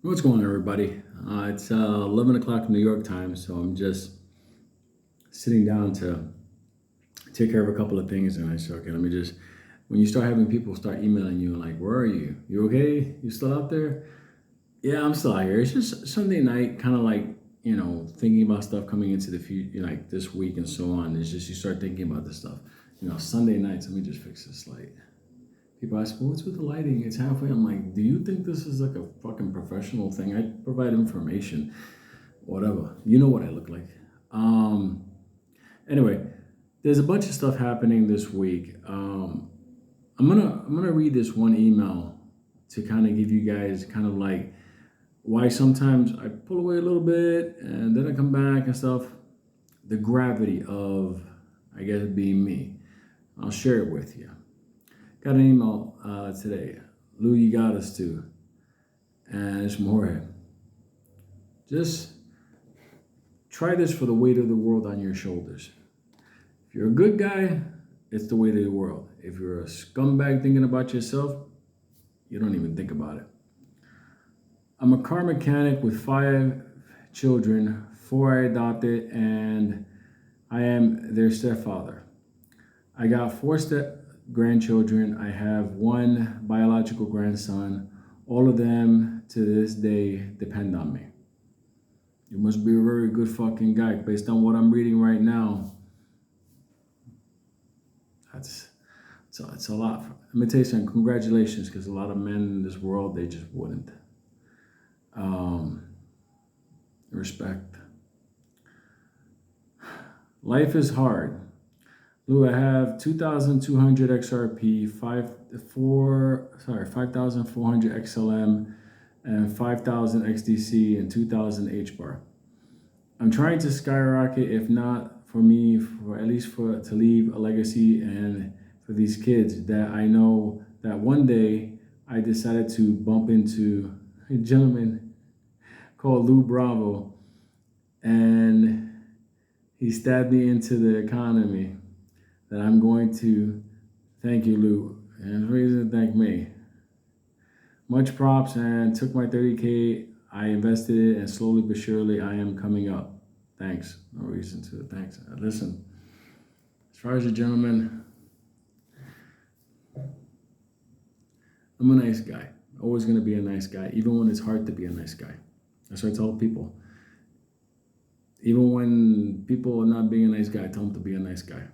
What's going on, everybody? It's 11 o'clock New York time, so I'm just sitting down to take care of a couple of things. And I said, okay, let me just, when you start having people start emailing you, like, where are you? You okay? You still out there? Yeah, I'm still out here. It's just Sunday night, kind of like, thinking about stuff coming into the future, like this week and so on. It's just you start thinking about this stuff. Sunday nights, let me just fix this light. People ask, well, what's with the lighting? It's halfway. I'm like, do you think this is like a fucking professional thing? I provide information, whatever. You know what I look like. Um, anyway, there's a bunch of stuff happening this week. I'm gonna read this one email to kind of give you guys kind of like why sometimes I pull away a little bit and then I come back and stuff. The gravity of, I guess, being me. I'll share it with you. Got an email today. Lou, you got us to. And it's more. Just try this for the weight of the world on your shoulders. If you're a good guy, it's the weight of the world. If you're a scumbag thinking about yourself, you don't even think about it. I'm a car mechanic with 5 children, 4 I adopted, and I am their stepfather. I got 4 step grandchildren. I have 1 biological grandson. All of them to this day depend on me. You must be a very good fucking guy. Based on what I'm reading right now, it's a lot. Let me tell you something. Congratulations, because a lot of men in this world, they just wouldn't. Respect. Life is hard. Lou, I have 2,200 XRP, 5,400 XLM, and 5,000 XDC, and 2,000 HBAR. I'm trying to skyrocket, if not for me, for at least to leave a legacy, and for these kids that I know that one day I decided to bump into a gentleman called Lou Bravo, and he stabbed me into the economy. That I'm going to thank you, Lou, and there's reason to thank me. Much props, and took my 30K. I invested it, and slowly but surely I am coming up. Thanks. No reason to thanks. Listen, as far as a gentleman, I'm a nice guy. Always going to be a nice guy, even when it's hard to be a nice guy. That's what I tell people. Even when people are not being a nice guy, I tell them to be a nice guy.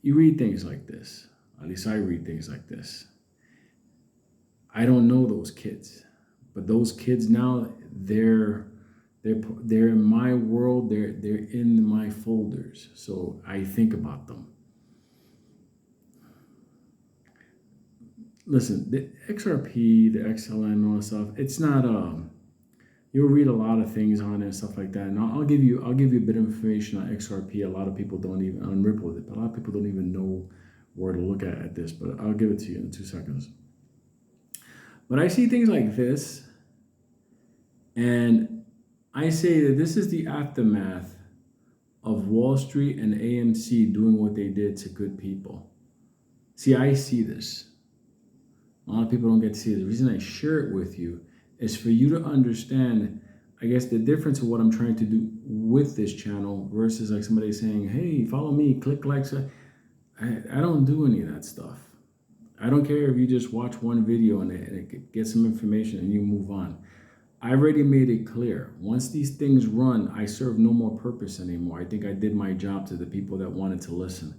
You read things like this. At least I read things like this. I don't know those kids, but those kids now, they're in my world. They're in my folders, so I think about them. Listen, the XRP, the XLM, all that stuff. It's not You'll read a lot of things on it and stuff like that. And I'll give you a bit of information on XRP. A lot of people don't even on Ripple, but a lot of people don't even know where to look at this. But I'll give it to you in 2 seconds. But I see things like this, and I say that this is the aftermath of Wall Street and AMC doing what they did to good people. See, I see this. A lot of people don't get to see it. The reason I share it with you is for you to understand, I guess, the difference of what I'm trying to do with this channel versus like somebody saying, hey, follow me, click likes. I don't do any of that stuff. I don't care if you just watch one video and it gets some information and you move on. I already made it clear. Once these things run, I serve no more purpose anymore. I think I did my job to the people that wanted to listen.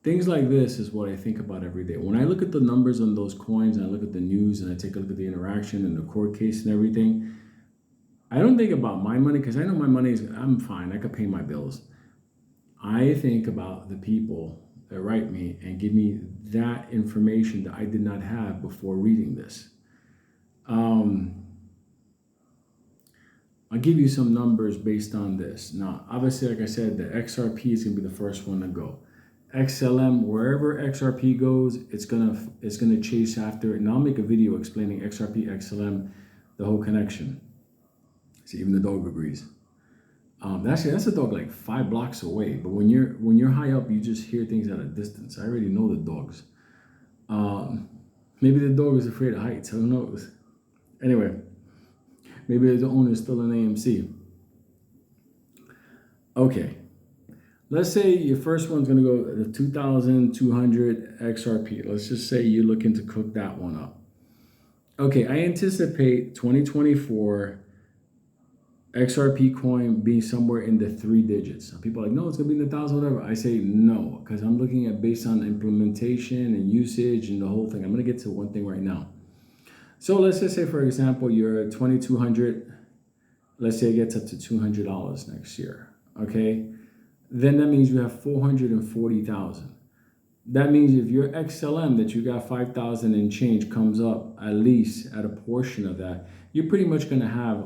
Things like this is what I think about every day. When I look at the numbers on those coins and I look at the news and I take a look at the interaction and the court case and everything, I don't think about my money because I know my money is, I'm fine. I could pay my bills. I think about the people that write me and give me that information that I did not have before reading this. I'll give you some numbers based on this. Now, obviously, like I said, the XRP is going to be the first one to go. XLM, wherever XRP goes, it's gonna chase after it. And I'll make a video explaining XRP, XLM, the whole connection. See, even the dog agrees. That's a dog like 5 blocks away. But when you're high up, you just hear things at a distance. I already know the dogs. Um, Maybe the dog is afraid of heights. Who knows? Anyway, maybe the owner is still in AMC. Okay, let's say your first one's going to go the 2200 XRP. Let's just say you're looking to cook that one up. Okay, I anticipate 2024 XRP coin being somewhere in the 3 digits. Some people are like, no, it's going to be in the thousand, whatever. I say no, because I'm looking at based on implementation and usage and the whole thing. I'm going to get to one thing right now. So let's just say, for example, you're 2200. Let's say it gets up to $200 next year. Okay, then that means you have 440,000. That means if your XLM that you got 5,000 and change comes up at least at a portion of that, you're pretty much going to have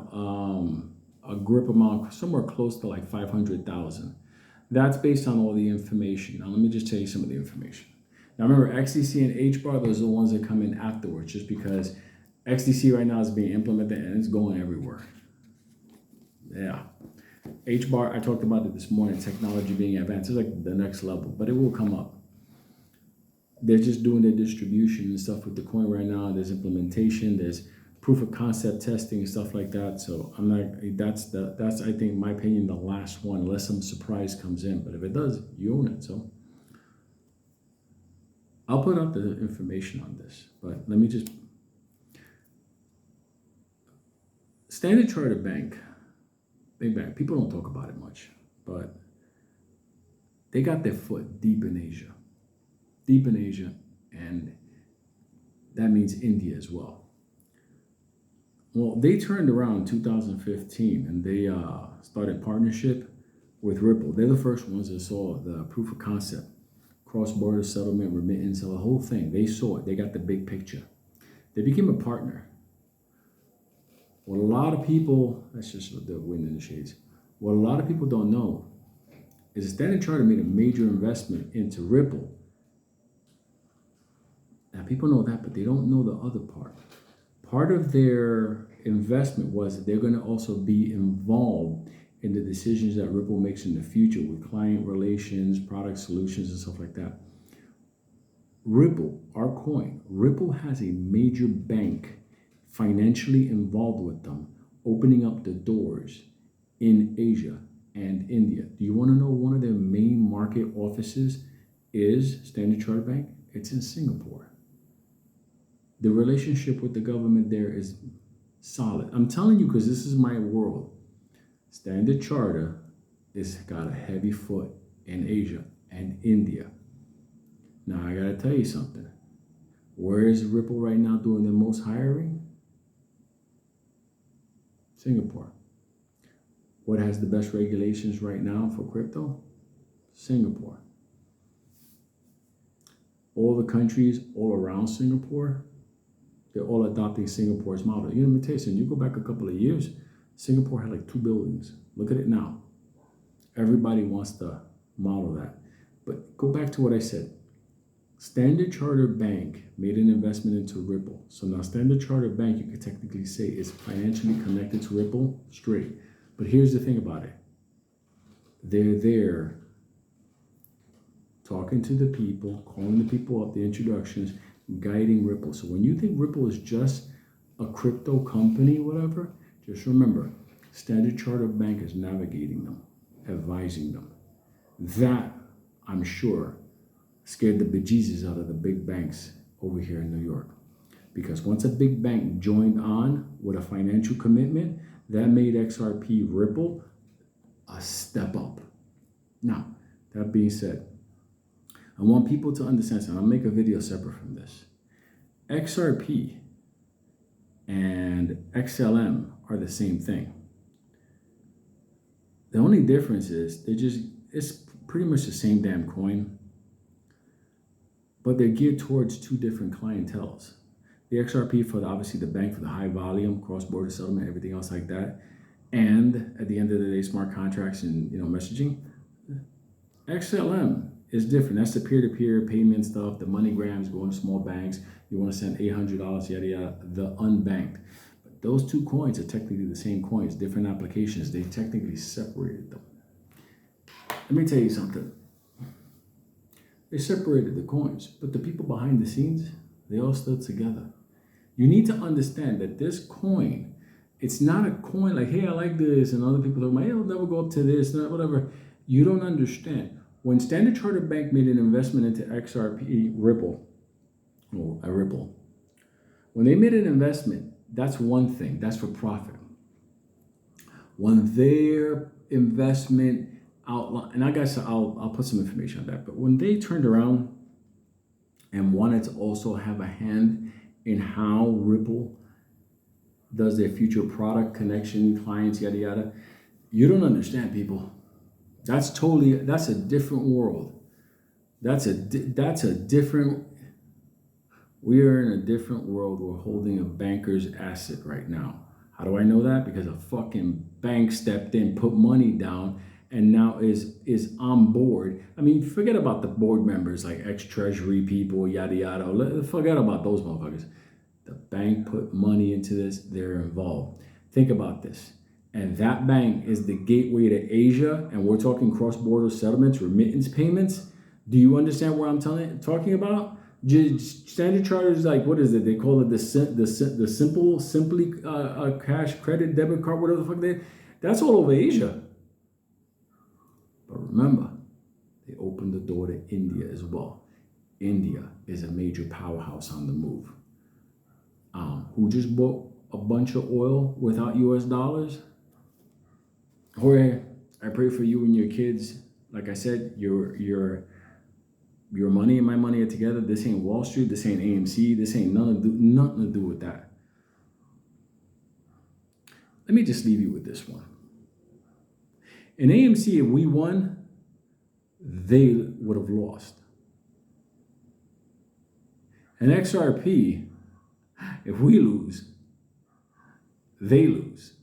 a grip amount somewhere close to like 500,000. That's based on all the information. Now let me just tell you some of the information. Now remember, XDC and HBAR, those are the ones that come in afterwards, just because XDC right now is being implemented and it's going everywhere. Yeah. HBAR, I talked about it this morning, technology being advanced. It's like the next level, but it will come up. They're just doing their distribution and stuff with the coin right now. There's implementation, there's proof of concept testing and stuff like that. So I'm not, that's I think, in my opinion, the last one, unless some surprise comes in. But if it does, you own it. So I'll put out the information on this, but let me just, Standard Chartered Bank, big bank, people don't talk about it much, but they got their foot deep in Asia, and that means India as well. Well, they turned around in 2015 and they started partnership with Ripple. They're the first ones that saw the proof of concept, cross-border settlement, remittance, the whole thing. They saw it. They got the big picture. They became a partner. What a lot of people, that's just the wind in the shades. What a lot of people don't know is Standard Chartered made a major investment into Ripple. Now, people know that, but they don't know the other part. Part of their investment was that they're going to also be involved in the decisions that Ripple makes in the future with client relations, product solutions, and stuff like that. Ripple, our coin, Ripple has a major bank financially involved with them, opening up the doors in Asia and India. Do you want to know one of their main market offices is Standard Chartered Bank? It's in Singapore. The relationship with the government there is solid. I'm telling you because this is my world. Standard Chartered has got a heavy foot in Asia and India. Now, I got to tell you something. Where is Ripple right now doing the most hiring? Singapore. What has the best regulations right now for crypto? Singapore. All the countries all around Singapore, they're all adopting Singapore's model. You know, let me tell you something. You go back a couple of years, Singapore had like 2 buildings. Look at it now. Everybody wants to model that. But go back to what I said. Standard Chartered Bank made an investment into Ripple. So now Standard Chartered Bank, you could technically say, is financially connected to Ripple straight. But here's the thing about it. They're there talking to the people, calling the people up, the introductions, guiding Ripple. So when you think Ripple is just a crypto company, whatever, just remember, Standard Chartered Bank is navigating them, advising them. That, I'm sure, scared the bejesus out of the big banks over here in New York. Because once a big bank joined on with a financial commitment, that made XRP Ripple a step up. Now, that being said, I want people to understand something. I'll make a video separate from this. XRP and XLM are the same thing. The only difference is it's pretty much the same damn coin, but they're geared towards two different clienteles. The XRP for obviously the bank for the high volume, cross-border settlement, everything else like that. And at the end of the day, smart contracts and messaging. XLM is different. That's the peer-to-peer payment stuff, the MoneyGrams going to small banks. You want to send $800, yada, yada, the unbanked. But those two coins are technically the same coins, different applications. They technically separated them. Let me tell you something. They separated the coins, but the people behind the scenes, they all stood together. You need to understand that this coin, it's not a coin like, hey, I like this, and other people are like, hey, it'll never go up to this, whatever. You don't understand. When Standard Chartered Bank made an investment into XRP Ripple, or a Ripple, when they made an investment, that's one thing, that's for profit. When their investment outline, and I guess I'll put some information on that, but when they turned around and wanted to also have a hand in how Ripple does their future product connection, clients, yada yada, you don't understand, people. That's a different world. That's a different. We are in a different world. We're holding a banker's asset right now. How do I know that? Because a fucking bank stepped in, put money down, and now is on board. I mean, forget about the board members like ex-treasury people, yada yada. Forget about those motherfuckers. The bank put money into this. They're involved. Think about this. And that bank is the gateway to Asia, and we're talking cross-border settlements, remittance payments. Do you understand what I'm talking about? Standard Chartered is like, what is it? They call it the simply cash credit debit card, whatever the fuck that's all over Asia. But remember, they opened the door to India as well. India is a major powerhouse on the move. Who just bought a bunch of oil without US dollars? Jorge, I pray for you and your kids. Like I said, your money and my money are together. This ain't Wall Street. This ain't AMC. This ain't nothing to do with that. Let me just leave you with this one. In AMC, if we won, they would have lost. In XRP, if we lose, they lose.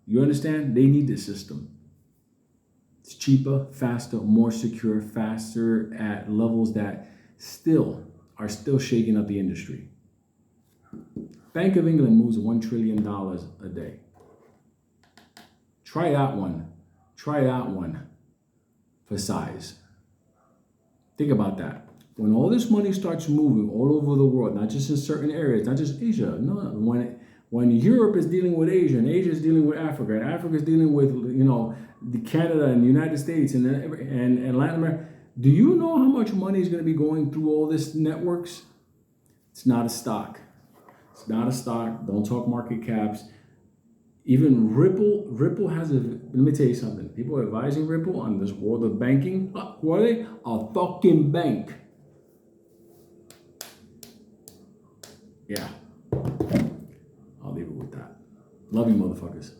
You understand? They need the system. It's cheaper, faster, more secure, faster at levels that are still shaking up the industry. Bank of England moves $1 trillion a day. Try that one. Try that one for size. Think about that. When all this money starts moving all over the world, not just in certain areas, not just Asia, no, when Europe is dealing with Asia, and Asia is dealing with Africa, and Africa is dealing with, the Canada and the United States and Latin America, do you know how much money is going to be going through all these networks? It's not a stock. It's not a stock. Don't talk market caps. Even Ripple has let me tell you something. People are advising Ripple on this world of banking. Who are they? A fucking bank. Yeah. I'll leave it with that. Love you, motherfuckers.